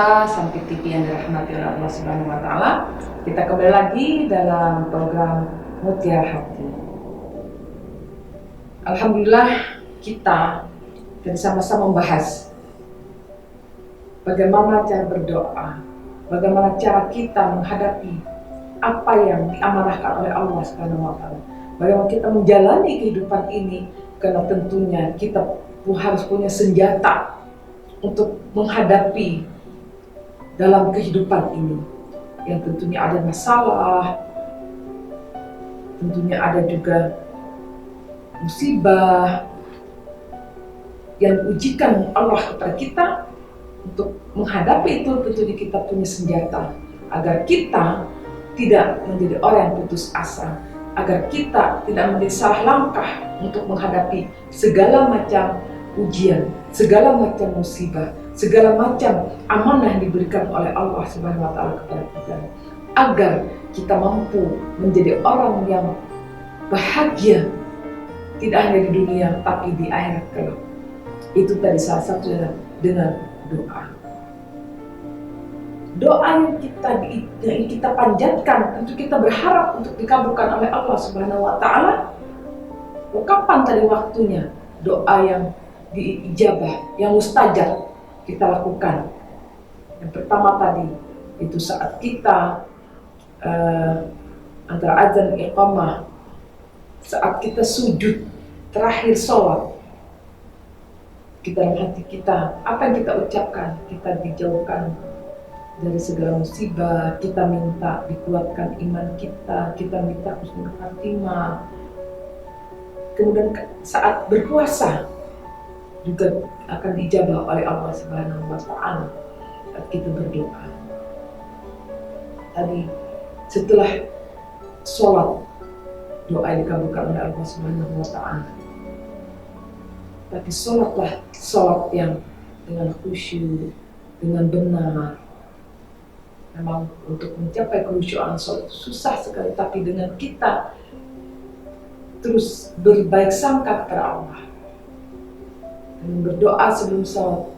pemirsa Sampai TV yang dirahmati oleh Allah Subhanahu wa taala. Kita kembali lagi dalam program Mutiara Hati. Alhamdulillah kita sama-sama membahas bagaimana cara berdoa, bagaimana cara kita menghadapi apa yang diamanahkan oleh Allah Subhanahu wa taala. Bagaimana kita menjalani kehidupan ini, karena tentunya kita harus punya senjata untuk menghadapi dalam kehidupan ini yang tentunya ada masalah, tentunya ada juga musibah yang ujikan Allah kepada kita. Untuk menghadapi itu tentunya kita punya senjata agar kita tidak menjadi orang yang putus asa, agar kita tidak menjadi salah langkah untuk menghadapi segala macam ujian, segala macam musibah, segala macam amanah yang diberikan oleh Allah Subhanahu wa taala kepada kita, agar kita mampu menjadi orang yang bahagia tidak hanya di dunia tapi di akhirat kelak. Itu tadi salah satunya dengan doa. Doa yang kita panjatkan, tentu kita berharap untuk dikabulkan oleh Allah Subhanahu wa taala. Kapan tadi waktunya doa yang diijabah, yang mustajab kita lakukan? Yang pertama tadi itu saat kita antara azan dan iqamah, saat kita sujud terakhir sholat, kita dalam hati kita, apa yang kita ucapkan, kita dijauhkan dari segala musibah, kita minta dikuatkan iman kita minta husnul khatimah. Kemudian saat berpuasa juga akan dijabah oleh Allah Subhanahu wa taala saat kita berdoa. Tadi setelah sholat, doa dikabulkan oleh Allah Subhanahu wa taala. Tapi sholatlah sholat yang dengan khusyuk, dengan benar. Memang untuk mencapai khusyukan sholat itu susah sekali, tapi dengan kita terus berbaik sangka kepada Allah dan berdoa sebelum sholat,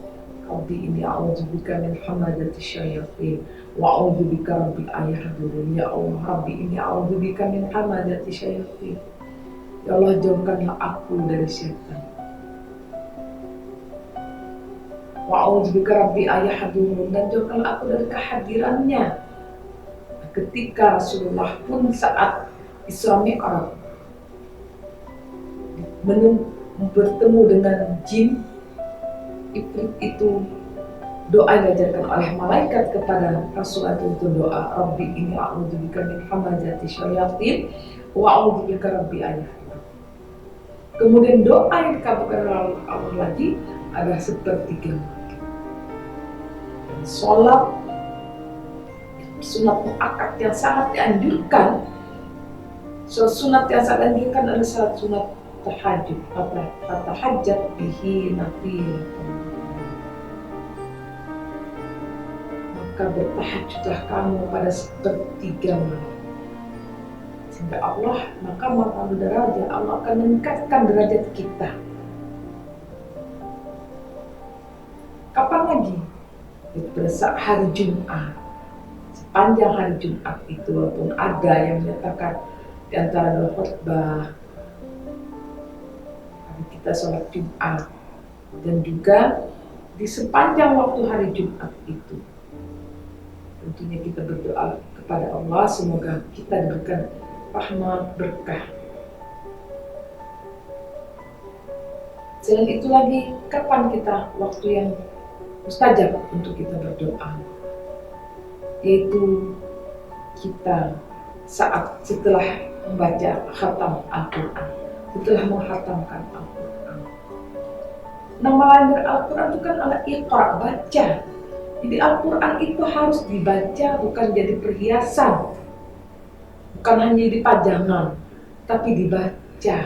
Rabbi inni a'udzubika min hamadati syayatin wa a'udzubika rabbi ayahdurun. Ya Allah, Rabbi inni a'udzubika min hamadati syayatin. Ya Allah, jauhkanlah aku dari syaitan. Wa a'udzubika rabbi ayahdurun, dan jauhkanlah aku dari kehadirannya. Ketika Rasulullah pun saat Isra Mi'raj bertemu dengan jin Ifrit, itu doa yang diajarkan oleh malaikat kepada Rasulullah itu doa Rabbi inni a'udzubika min hamazati syayatin wa a'udzubika rabbi ayahdurun. Kemudian doa yang dikabulkan oleh Allah lagi adalah sepertiga waktu. Sholat sunat muakkad yang sangat dianjurkan. Sunat yang sangat dianjurkan adalah salat sunat tahajud, tahajjud bihi nafil. Maka bertahajudlah kamu pada sepertiga malam, sehingga Allah derajat, Allah akan meningkatkan derajat kita. Kapan lagi? Itu pada saat hari Jumat. Sepanjang hari Jumat itu, walaupun ada yang menyatakan di antara dua khutbah, kita sholat Jumat, dan juga di sepanjang waktu hari Jumat itu tentunya kita berdoa kepada Allah semoga kita diberikan rahmat berkah. Selain itu lagi, kapan kita waktu yang mustajab untuk kita berdoa? Yaitu kita saat setelah membaca khatam Al-Quran, setelah menghatamkan Al-Quran. Nama lain dari Al-Quran itu kan adalah Iqra, baca. Jadi Al-Quran itu harus dibaca, bukan jadi perhiasan, bukan hanya jadi pajangan, tapi dibaca.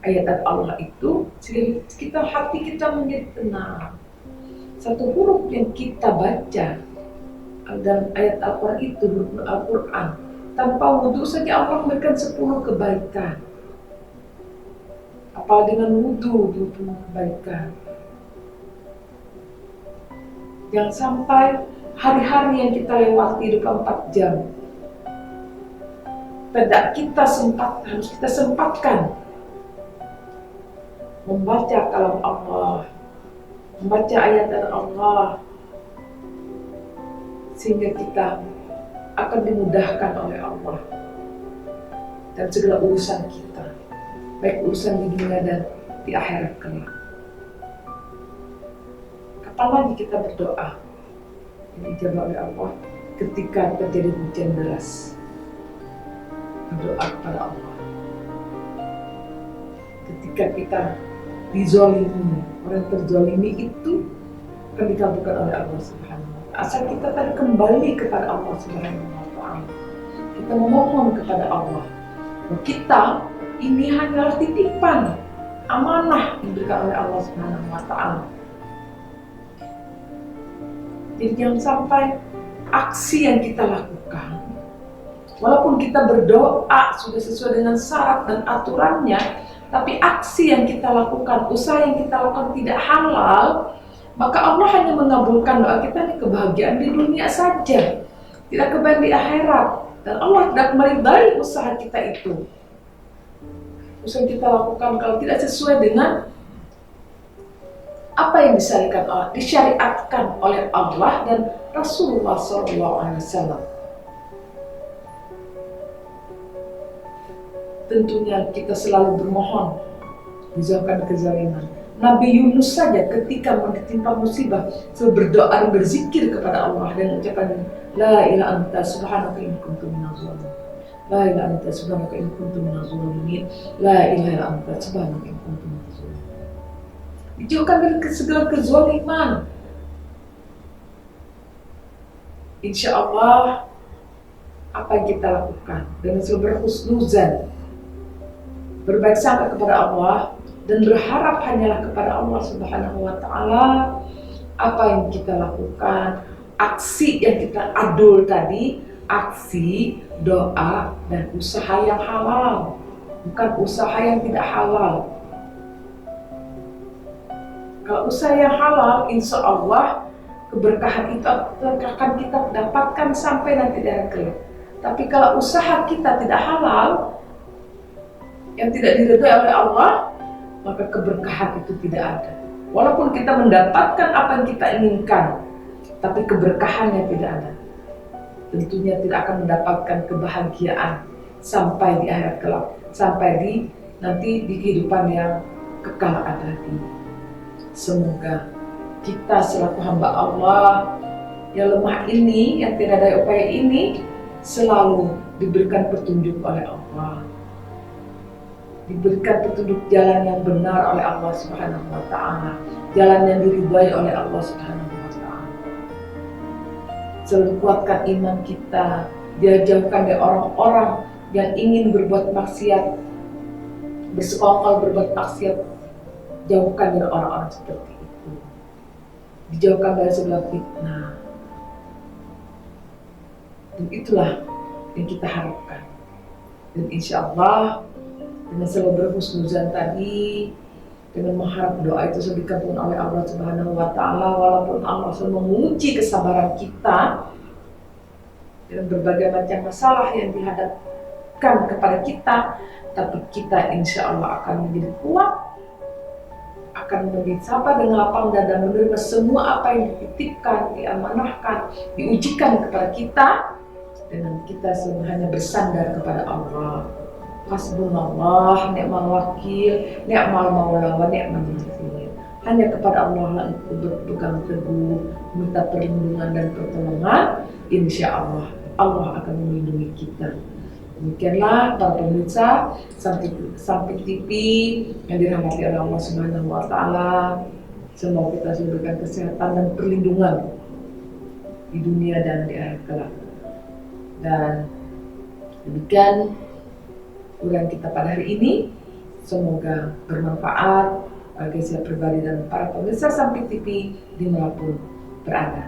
Ayat Allah itu sehingga hati kita menjadi tenang. Satu huruf yang kita baca dalam ayat Al-Quran itu, huruf Al-Quran, tanpa wudhu saja Allah memberikan 10 kebaikan. Apalagi dengan wudhu 20 kebaikan. Jangan sampai hari-hari yang kita lewati 24 jam harus kita sempatkan membaca kalam Allah, membaca ayat dari Allah, sehingga kita akan dimudahkan oleh Allah dan segala urusan kita, baik urusan di dunia dan di akhirat kelak. Kapan lagi kita berdoa yang dijawab oleh Allah? Ketika terjadi hujan deras, berdoa kepada Allah. Ketika kita dizolimi, orang terzolimi itu akan dikabulkan oleh Allah Subhanahu wa Ta'ala. Asal kita tadi kembali kepada Allah Subhanahu wa Ta'ala, kita memohon kepada Allah bahwa kita ini hanyalah titipan amanah yang diberikan oleh Allah Subhanahu wa Ta'ala. Jadi jangan sampai aksi yang kita lakukan, walaupun kita berdoa sudah sesuai dengan syarat dan aturannya, tapi aksi yang kita lakukan, usaha yang kita lakukan tidak halal, maka Allah hanya mengabulkan doa kita ini kebahagiaan di dunia saja, tidak kebahagiaan di akhirat. Dan Allah tidak meridai usaha kita itu. Usaha yang kita lakukan kalau tidak sesuai dengan apa yang disyariatkan oleh Allah dan Rasulullah SAW. Tentunya kita selalu bermohon dijauhkan kezaliman. Nabi Yunus saja ketika ditimpa musibah selalu berdoa dan berzikir kepada Allah dan mengucapkan la ilaha anta subhanaka inni kuntu minaz zalimin. La ilaha anta subhanaka inni kuntu minaz zalimin. La ilaha anta subhanaka inni kuntu minaz zalimin. Dijauhkan dari segala kezaliman. Insya Allah apa yang kita lakukan dengan selalu berhusnuzan, berbaik sangka kepada Allah dan berharap hanyalah kepada Allah Subhanahu wa Ta'ala. Apa yang kita lakukan, aksi yang kita adul tadi, aksi, doa, dan usaha yang halal, bukan usaha yang tidak halal. Kalau usaha yang halal, insya Allah keberkahan itu akan kita dapatkan sampai nanti di akhirat kelak. Tapi kalau usaha kita tidak halal, yang tidak diridhoi oleh Allah, maka keberkahan itu tidak ada. Walaupun kita mendapatkan apa yang kita inginkan, tapi keberkahannya tidak ada. Tentunya tidak akan mendapatkan kebahagiaan sampai di akhirat kelak, sampai nanti di kehidupan yang kekal abadi. Semoga kita selaku hamba Allah yang lemah ini, yang tidak ada upaya ini, selalu diberikan petunjuk oleh Allah, diberikan petunjuk jalan yang benar oleh Allah Subhanahu wa Ta'ala, jalan yang diridhai oleh Allah Subhanahu wa Ta'ala. Selalu kuatkan iman kita, dia jauhkan dari orang-orang yang ingin berbuat maksiat, bersekongkol berbuat maksiat, jauhkan dari orang-orang seperti itu, dijauhkan dari segala fitnah. Dan itulah yang kita harapkan. Dan insya Allah dengan selalu berhusnuzan tadi, dengan mengharap doa itu selalu dikabulkan oleh Allah Subhanahu wa Ta'ala, walaupun Allah selalu menguji kesabaran kita dengan berbagai macam masalah yang dihadapkan kepada kita, tapi kita insya Allah akan menjadi kuat, akan menjadi sabar dengan lapang dada, menerima semua apa yang dititipkan, diamanahkan, diujikan kepada kita, dan kita hanya bersandar kepada Allah. Hasbunallah, ni'mal wakil, ni'mal maula wa ni'mal nasir. Hanya kepada Allah lah itu berpegang teguh, minta perlindungan dan pertolongan. Insya Allah, Allah akan melindungi kita. Demikianlah para pemirsa Sampit TV yang dirahmati oleh Allah Subhanahu wa Ta'ala. Semoga kita diberikan kesehatan dan perlindungan di dunia dan di akhirat kelak. Dan demikian uraian kita pada hari ini, semoga bermanfaat bagi saya pribadi dan para pemirsa Sampit TV dimanapun berada.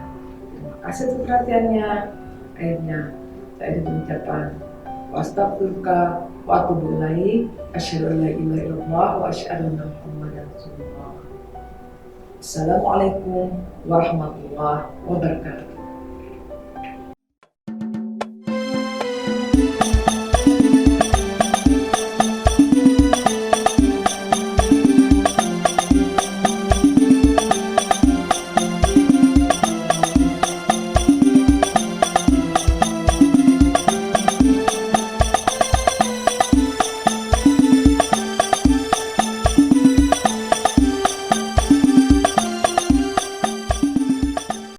Terima kasih atas perhatiannya. Akhirnya saya mengucapkan Wastaghfiruka wa atubu ilaik. Asyhadu an la ilaha illallah wa asyhadu anna Muhammadan rasulullah. Assalamualaikum warahmatullahi wabarakatuh.